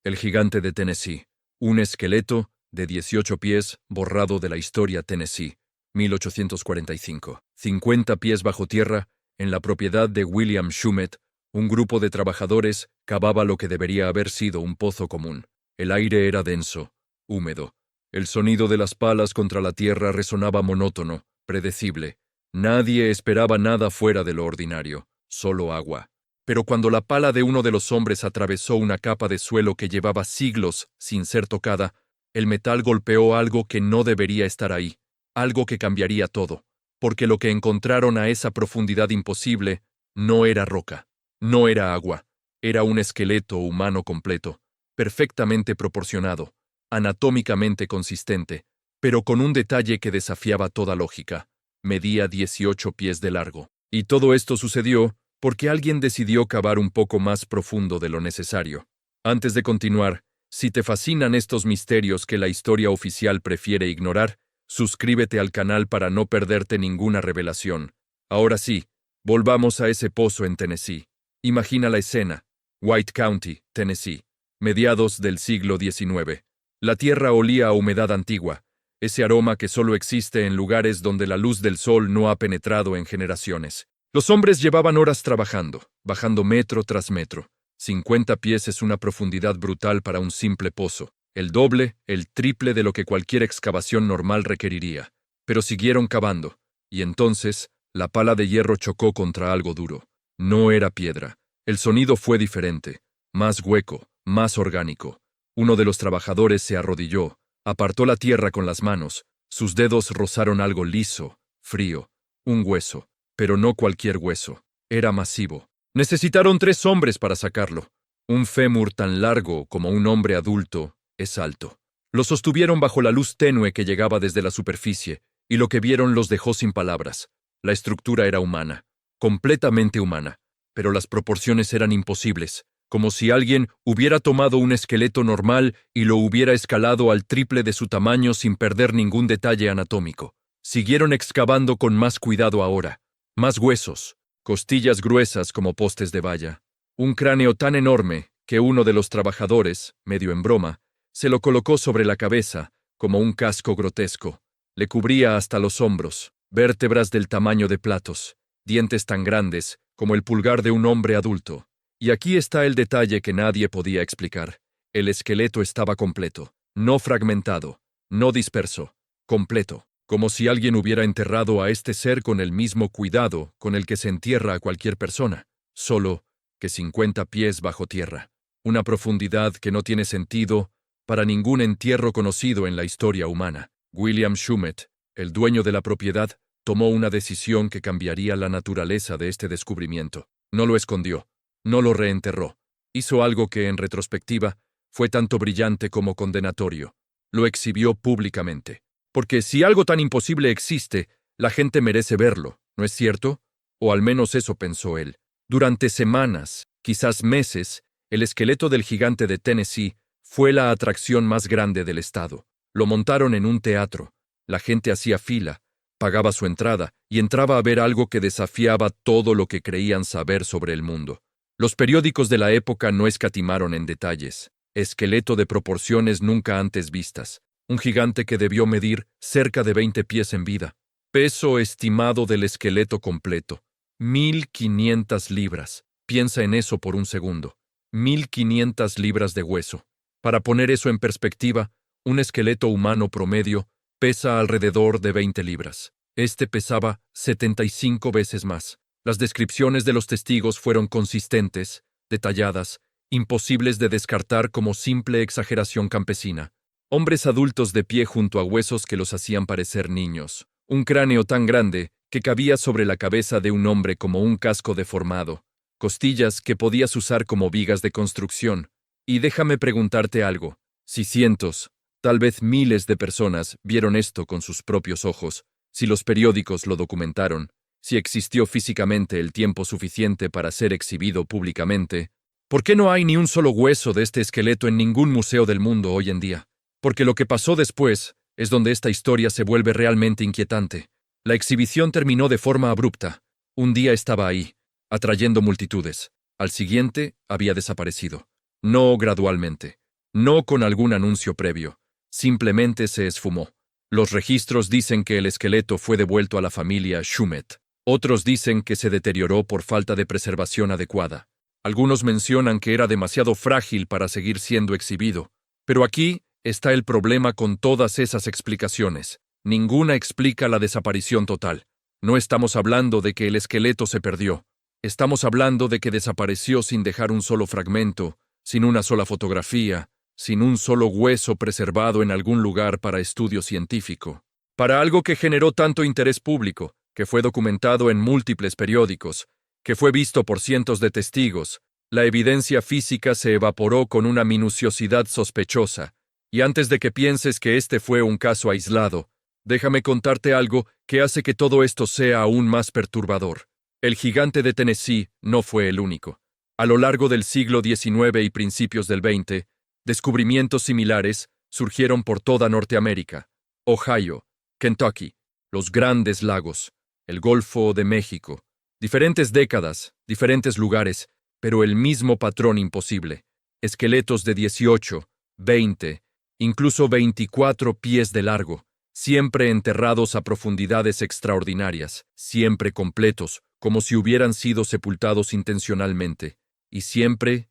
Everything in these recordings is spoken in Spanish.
El gigante de Tennessee. Un esqueleto de 18 pies borrado de la historia Tennessee, 1845. 50 pies bajo tierra, en la propiedad de William Shumet, un grupo de trabajadores cavaba lo que debería haber sido un pozo común. El aire era denso, húmedo. El sonido de las palas contra la tierra resonaba monótono, predecible. Nadie esperaba nada fuera de lo ordinario, solo agua. Pero cuando la pala de uno de los hombres atravesó una capa de suelo que llevaba siglos sin ser tocada, el metal golpeó algo que no debería estar ahí, algo que cambiaría todo, porque lo que encontraron a esa profundidad imposible no era roca, no era agua, era un esqueleto humano completo, perfectamente proporcionado, anatómicamente consistente, pero con un detalle que desafiaba toda lógica. Medía 18 pies de largo. Y todo esto sucedió porque alguien decidió cavar un poco más profundo de lo necesario. Antes de continuar, si te fascinan estos misterios que la historia oficial prefiere ignorar, suscríbete al canal para no perderte ninguna revelación. Ahora sí, volvamos a ese pozo en Tennessee. Imagina la escena. White County, Tennessee. Mediados del siglo XIX. La tierra olía a humedad antigua, ese aroma que solo existe en lugares donde la luz del sol no ha penetrado en generaciones. Los hombres llevaban horas trabajando, bajando metro tras metro. 50 pies es una profundidad brutal para un simple pozo, el doble, el triple de lo que cualquier excavación normal requeriría. Pero siguieron cavando, y entonces la pala de hierro chocó contra algo duro. No era piedra. El sonido fue diferente, más hueco, más orgánico. Uno de los trabajadores se arrodilló, apartó la tierra con las manos, sus dedos rozaron algo liso, frío, un hueso. Pero no cualquier hueso. Era masivo. Necesitaron 3 hombres para sacarlo. Un fémur tan largo como un hombre adulto es alto. Lo sostuvieron bajo la luz tenue que llegaba desde la superficie, y lo que vieron los dejó sin palabras. La estructura era humana, completamente humana, pero las proporciones eran imposibles, como si alguien hubiera tomado un esqueleto normal y lo hubiera escalado al triple de su tamaño sin perder ningún detalle anatómico. Siguieron excavando con más cuidado ahora. Más huesos, costillas gruesas como postes de valla, un cráneo tan enorme que uno de los trabajadores, medio en broma, se lo colocó sobre la cabeza como un casco grotesco. Le cubría hasta los hombros, vértebras del tamaño de platos, dientes tan grandes como el pulgar de un hombre adulto. Y aquí está el detalle que nadie podía explicar. El esqueleto estaba completo, no fragmentado, no disperso, completo. Como si alguien hubiera enterrado a este ser con el mismo cuidado con el que se entierra a cualquier persona, solo que 50 pies bajo tierra, una profundidad que no tiene sentido para ningún entierro conocido en la historia humana. William Shumet, el dueño de la propiedad, tomó una decisión que cambiaría la naturaleza de este descubrimiento. No lo escondió, no lo reenterró. Hizo algo que, en retrospectiva, fue tanto brillante como condenatorio. Lo exhibió públicamente. Porque si algo tan imposible existe, la gente merece verlo, ¿no es cierto? O al menos eso pensó él. Durante semanas, quizás meses, el esqueleto del gigante de Tennessee fue la atracción más grande del estado. Lo montaron en un teatro. La gente hacía fila, pagaba su entrada y entraba a ver algo que desafiaba todo lo que creían saber sobre el mundo. Los periódicos de la época no escatimaron en detalles. Esqueleto de proporciones nunca antes vistas. Un gigante que debió medir cerca de 20 pies en vida. Peso estimado del esqueleto completo. 1.500 libras. Piensa en eso por un segundo. 1.500 libras de hueso. Para poner eso en perspectiva, un esqueleto humano promedio pesa alrededor de 20 libras. Este pesaba 75 veces más. Las descripciones de los testigos fueron consistentes, detalladas, imposibles de descartar como simple exageración campesina. Hombres adultos de pie junto a huesos que los hacían parecer niños. Un cráneo tan grande que cabía sobre la cabeza de un hombre como un casco deformado. Costillas que podías usar como vigas de construcción. Y déjame preguntarte algo. Si cientos, tal vez miles de personas vieron esto con sus propios ojos, si los periódicos lo documentaron, si existió físicamente el tiempo suficiente para ser exhibido públicamente, ¿por qué no hay ni un solo hueso de este esqueleto en ningún museo del mundo hoy en día? Porque lo que pasó después es donde esta historia se vuelve realmente inquietante. La exhibición terminó de forma abrupta. Un día estaba ahí, atrayendo multitudes. Al siguiente había desaparecido. No gradualmente, no con algún anuncio previo. Simplemente se esfumó. Los registros dicen que el esqueleto fue devuelto a la familia Shumet. Otros dicen que se deterioró por falta de preservación adecuada. Algunos mencionan que era demasiado frágil para seguir siendo exhibido. Pero aquí está el problema con todas esas explicaciones. Ninguna explica la desaparición total. No estamos hablando de que el esqueleto se perdió. Estamos hablando de que desapareció sin dejar un solo fragmento, sin una sola fotografía, sin un solo hueso preservado en algún lugar para estudio científico. Para algo que generó tanto interés público, que fue documentado en múltiples periódicos, que fue visto por cientos de testigos, la evidencia física se evaporó con una minuciosidad sospechosa, y antes de que pienses que este fue un caso aislado, déjame contarte algo que hace que todo esto sea aún más perturbador. El gigante de Tennessee no fue el único. A lo largo del siglo XIX y principios del XX, descubrimientos similares surgieron por toda Norteamérica: Ohio, Kentucky, los Grandes Lagos, el Golfo de México. Diferentes décadas, diferentes lugares, pero el mismo patrón imposible. Esqueletos de 18, 20, incluso 24 pies de largo, siempre enterrados a profundidades extraordinarias, siempre completos, como si hubieran sido sepultados intencionalmente, y siempre,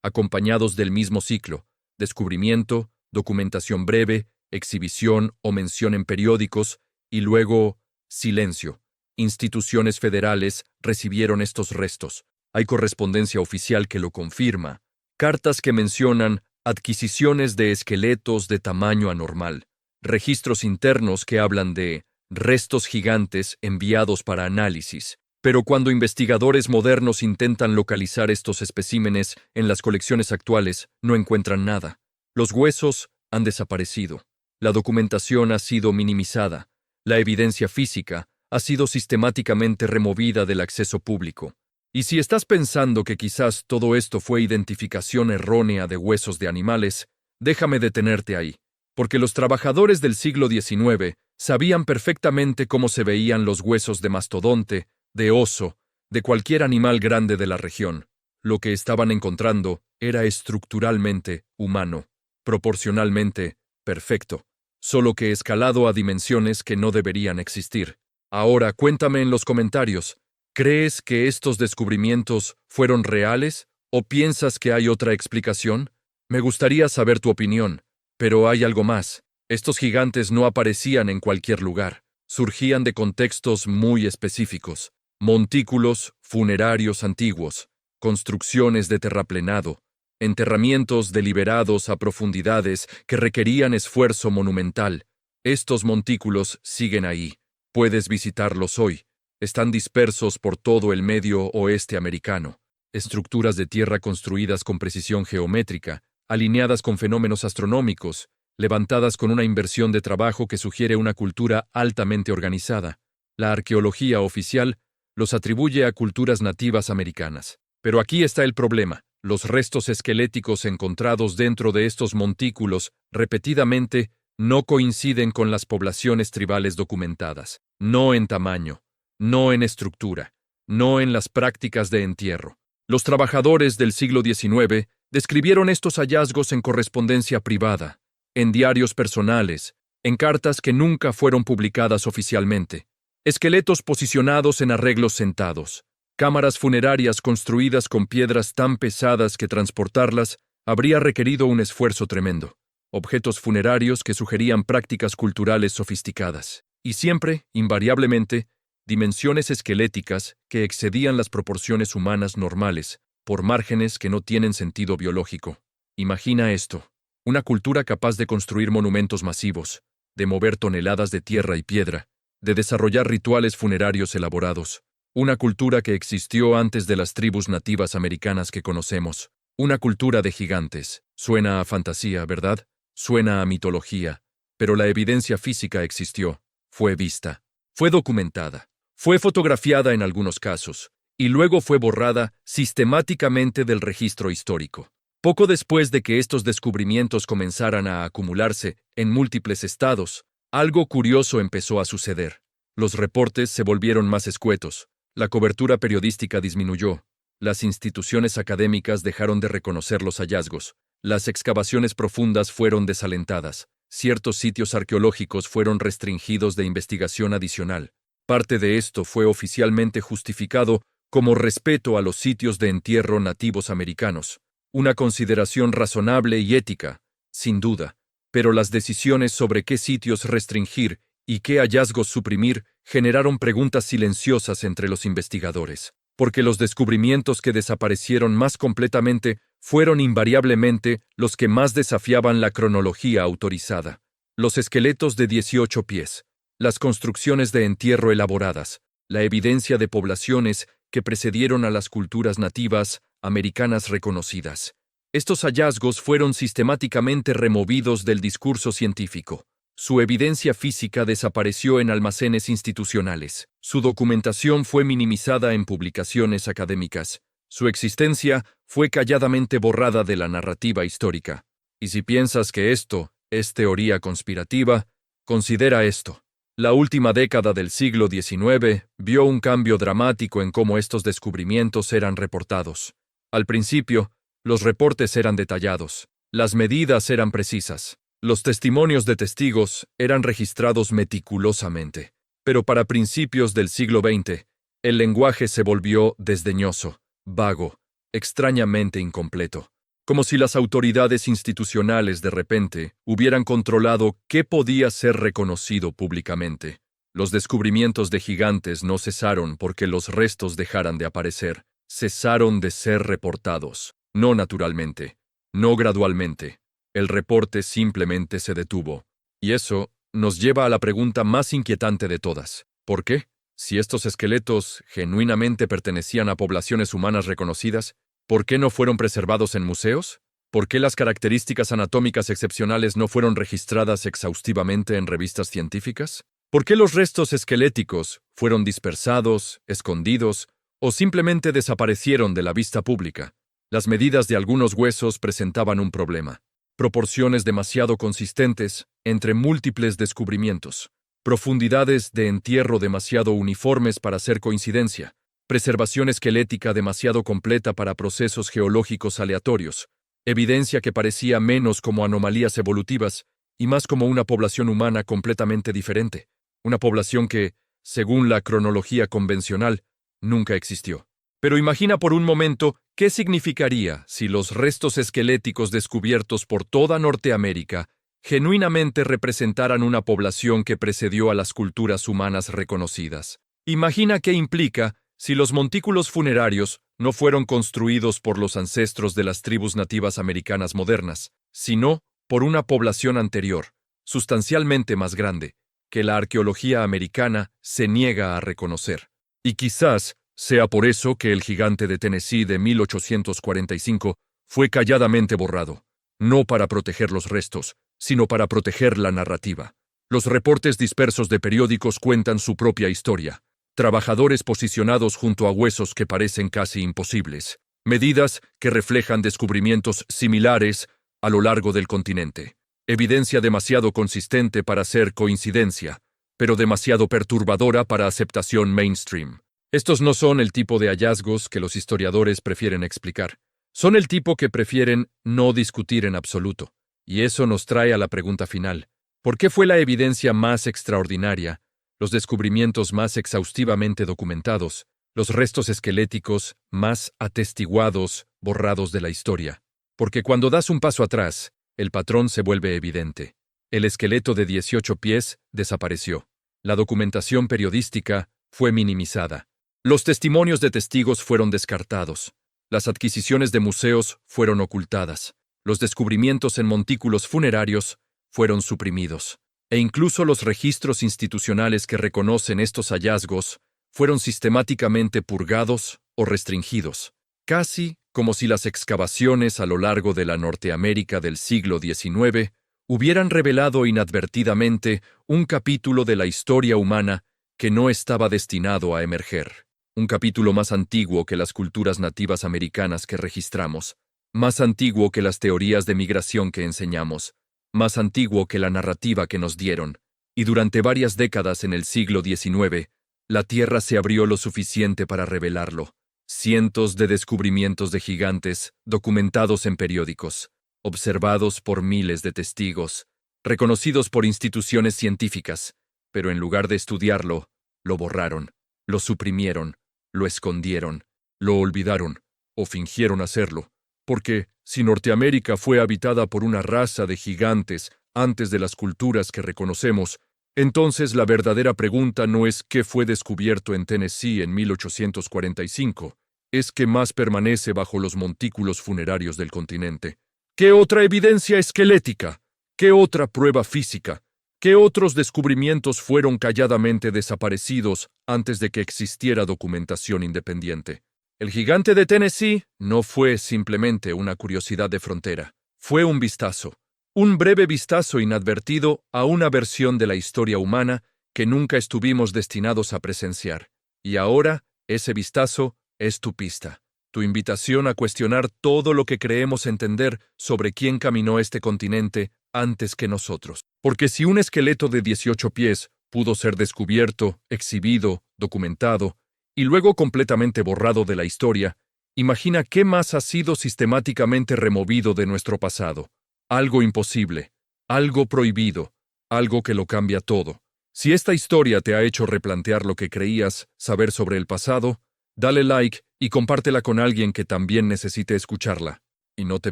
acompañados del mismo ciclo: descubrimiento, documentación breve, exhibición o mención en periódicos, y luego silencio. Instituciones federales recibieron estos restos. Hay correspondencia oficial que lo confirma. Cartas que mencionan adquisiciones de esqueletos de tamaño anormal. Registros internos que hablan de restos gigantes enviados para análisis. Pero cuando investigadores modernos intentan localizar estos especímenes en las colecciones actuales, no encuentran nada. Los huesos han desaparecido. La documentación ha sido minimizada. La evidencia física ha sido sistemáticamente removida del acceso público. Y si estás pensando que quizás todo esto fue identificación errónea de huesos de animales, déjame detenerte ahí, porque los trabajadores del siglo XIX sabían perfectamente cómo se veían los huesos de mastodonte, de oso, de cualquier animal grande de la región. Lo que estaban encontrando era estructuralmente humano, proporcionalmente perfecto, solo que escalado a dimensiones que no deberían existir. Ahora cuéntame en los comentarios, ¿crees que estos descubrimientos fueron reales o piensas que hay otra explicación? Me gustaría saber tu opinión, pero hay algo más. Estos gigantes no aparecían en cualquier lugar, surgían de contextos muy específicos: montículos funerarios antiguos, construcciones de terraplenado, enterramientos deliberados a profundidades que requerían esfuerzo monumental. Estos montículos siguen ahí. Puedes visitarlos hoy. Están dispersos por todo el medio oeste americano. Estructuras de tierra construidas con precisión geométrica, alineadas con fenómenos astronómicos, levantadas con una inversión de trabajo que sugiere una cultura altamente organizada. La arqueología oficial los atribuye a culturas nativas americanas. Pero aquí está el problema. Los restos esqueléticos encontrados dentro de estos montículos repetidamente no coinciden con las poblaciones tribales documentadas, no en tamaño, no en estructura, no en las prácticas de entierro. Los trabajadores del siglo XIX describieron estos hallazgos en correspondencia privada, en diarios personales, en cartas que nunca fueron publicadas oficialmente. Esqueletos posicionados en arreglos sentados, cámaras funerarias construidas con piedras tan pesadas que transportarlas habría requerido un esfuerzo tremendo. Objetos funerarios que sugerían prácticas culturales sofisticadas. Y siempre, invariablemente, dimensiones esqueléticas que excedían las proporciones humanas normales, por márgenes que no tienen sentido biológico. Imagina esto: una cultura capaz de construir monumentos masivos, de mover toneladas de tierra y piedra, de desarrollar rituales funerarios elaborados. Una cultura que existió antes de las tribus nativas americanas que conocemos. Una cultura de gigantes. Suena a fantasía, ¿verdad? Suena a mitología, pero la evidencia física existió, fue vista, fue documentada, fue fotografiada en algunos casos, y luego fue borrada sistemáticamente del registro histórico. Poco después de que estos descubrimientos comenzaran a acumularse en múltiples estados, algo curioso empezó a suceder. Los reportes se volvieron más escuetos, la cobertura periodística disminuyó, las instituciones académicas dejaron de reconocer los hallazgos, Las excavaciones profundas fueron desalentadas. Ciertos sitios arqueológicos fueron restringidos de investigación adicional. Parte de esto fue oficialmente justificado como respeto a los sitios de entierro nativos americanos. Una consideración razonable y ética, sin duda, pero las decisiones sobre qué sitios restringir y qué hallazgos suprimir generaron preguntas silenciosas entre los investigadores, porque los descubrimientos que desaparecieron más completamente fueron invariablemente los que más desafiaban la cronología autorizada. Los esqueletos de 18 pies, las construcciones de entierro elaboradas, la evidencia de poblaciones que precedieron a las culturas nativas americanas reconocidas. Estos hallazgos fueron sistemáticamente removidos del discurso científico. Su evidencia física desapareció en almacenes institucionales. Su documentación fue minimizada en publicaciones académicas. Su existencia fue calladamente borrada de la narrativa histórica. Y si piensas que esto es teoría conspirativa, considera esto. La última década del siglo XIX vio un cambio dramático en cómo estos descubrimientos eran reportados. Al principio, los reportes eran detallados, las medidas eran precisas, los testimonios de testigos eran registrados meticulosamente. Pero para principios del siglo XX, el lenguaje se volvió desdeñoso, vago, extrañamente incompleto. Como si las autoridades institucionales de repente hubieran controlado qué podía ser reconocido públicamente. Los descubrimientos de gigantes no cesaron porque los restos dejaran de aparecer. Cesaron de ser reportados. No naturalmente, no gradualmente. El reporte simplemente se detuvo. Y eso nos lleva a la pregunta más inquietante de todas. ¿Por qué? Si estos esqueletos genuinamente pertenecían a poblaciones humanas reconocidas, ¿por qué no fueron preservados en museos? ¿Por qué las características anatómicas excepcionales no fueron registradas exhaustivamente en revistas científicas? ¿Por qué los restos esqueléticos fueron dispersados, escondidos o simplemente desaparecieron de la vista pública? Las medidas de algunos huesos presentaban un problema. Proporciones demasiado consistentes entre múltiples descubrimientos. Profundidades de entierro demasiado uniformes para ser coincidencia. Preservación esquelética demasiado completa para procesos geológicos aleatorios, evidencia que parecía menos como anomalías evolutivas y más como una población humana completamente diferente, una población que, según la cronología convencional, nunca existió. Pero imagina por un momento qué significaría si los restos esqueléticos descubiertos por toda Norteamérica genuinamente representaran una población que precedió a las culturas humanas reconocidas. Imagina qué implica si los montículos funerarios no fueron construidos por los ancestros de las tribus nativas americanas modernas, sino por una población anterior, sustancialmente más grande, que la arqueología americana se niega a reconocer. Y quizás sea por eso que el gigante de Tennessee de 1845 fue calladamente borrado, no para proteger los restos, sino para proteger la narrativa. Los reportes dispersos de periódicos cuentan su propia historia. Trabajadores posicionados junto a huesos que parecen casi imposibles. Medidas que reflejan descubrimientos similares a lo largo del continente. Evidencia demasiado consistente para ser coincidencia, pero demasiado perturbadora para aceptación mainstream. Estos no son el tipo de hallazgos que los historiadores prefieren explicar. Son el tipo que prefieren no discutir en absoluto. Y eso nos trae a la pregunta final. ¿Por qué fue la evidencia más extraordinaria, los descubrimientos más exhaustivamente documentados, los restos esqueléticos más atestiguados, borrados de la historia? Porque cuando das un paso atrás, el patrón se vuelve evidente. El esqueleto de 18 pies desapareció. La documentación periodística fue minimizada. Los testimonios de testigos fueron descartados. Las adquisiciones de museos fueron ocultadas. Los descubrimientos en montículos funerarios fueron suprimidos. E incluso los registros institucionales que reconocen estos hallazgos fueron sistemáticamente purgados o restringidos, casi como si las excavaciones a lo largo de la Norteamérica del siglo XIX hubieran revelado inadvertidamente un capítulo de la historia humana que no estaba destinado a emerger. Un capítulo más antiguo que las culturas nativas americanas que registramos, más antiguo que las teorías de migración que enseñamos, más antiguo que la narrativa que nos dieron, y durante varias décadas en el siglo XIX, la Tierra se abrió lo suficiente para revelarlo. Cientos de descubrimientos de gigantes documentados en periódicos, observados por miles de testigos, reconocidos por instituciones científicas, pero en lugar de estudiarlo, lo borraron, lo suprimieron, lo escondieron, lo olvidaron, o fingieron hacerlo, porque si Norteamérica fue habitada por una raza de gigantes antes de las culturas que reconocemos, entonces la verdadera pregunta no es qué fue descubierto en Tennessee en 1845, es qué más permanece bajo los montículos funerarios del continente. ¿Qué otra evidencia esquelética? ¿Qué otra prueba física? ¿Qué otros descubrimientos fueron calladamente desaparecidos antes de que existiera documentación independiente? El gigante de Tennessee no fue simplemente una curiosidad de frontera, fue un vistazo, un breve vistazo inadvertido a una versión de la historia humana que nunca estuvimos destinados a presenciar. Y ahora, ese vistazo es tu pista, tu invitación a cuestionar todo lo que creemos entender sobre quién caminó este continente antes que nosotros. Porque si un esqueleto de 18 pies pudo ser descubierto, exhibido, documentado, y luego completamente borrado de la historia, imagina qué más ha sido sistemáticamente removido de nuestro pasado. Algo imposible, algo prohibido, algo que lo cambia todo. Si esta historia te ha hecho replantear lo que creías saber sobre el pasado, dale like y compártela con alguien que también necesite escucharla. Y no te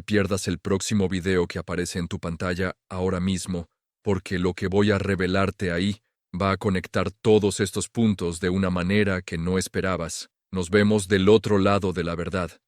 pierdas el próximo video que aparece en tu pantalla ahora mismo, porque lo que voy a revelarte ahí va a conectar todos estos puntos de una manera que no esperabas. Nos vemos del otro lado de la verdad.